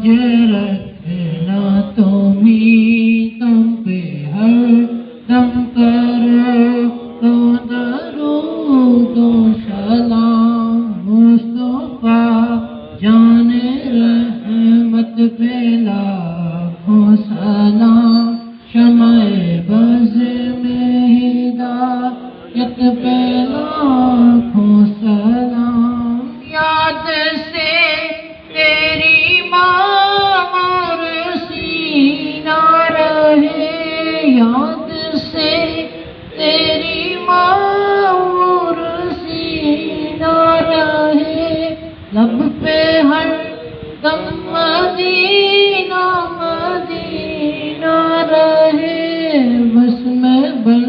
مجھے رکھنا تمہیں، تم پہ ہر دم کرو تو درود و سلام، مصطفیٰ جان رحمت پہ لاکھوں سلام، شمع بز میں ہدایت پہ لاکھوں سلام، یاد سے تیری ماں سینہ رہے، یاد سے تیری ماں سینہ رہے، لب پہ ہر دم مدینہ مدینہ رہے، بس میں بن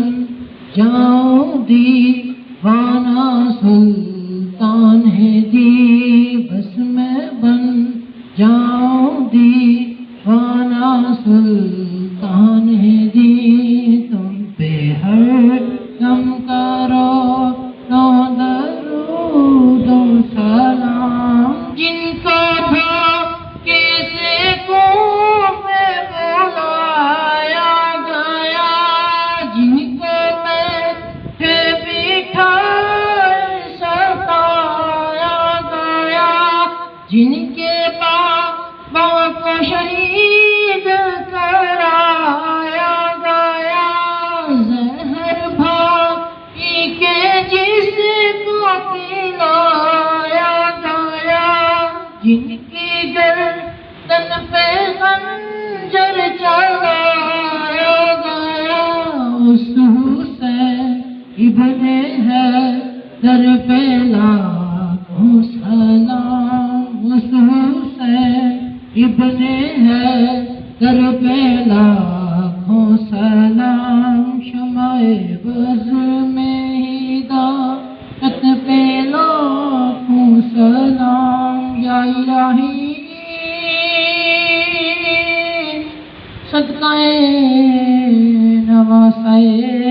جاؤں دیوانہ سلطان ہے دی، بس میں بن جاؤں دیوانہ سلطان ہے دی، تم پہ ہر دم کرو تو درود و سلام، جن کو دھوکے سے کنویں میں بلایا گیا، جن کو بیٹھے بٹھائے ستایا گیا، جن کے بابا کو شہید کرایا گیا، زہر بھائی کے جس کو پلایا گیا، جن کی گردن پہ خنجر چلایا گیا، اس حسین ابن حیدر پہ لاکھوں سلام، اس حسین ابن حیدر پہ لاکھوں سلام، شمع بز میں ہدایت پہ لاکھوں سلام، یا الہی صدقہ نواسائے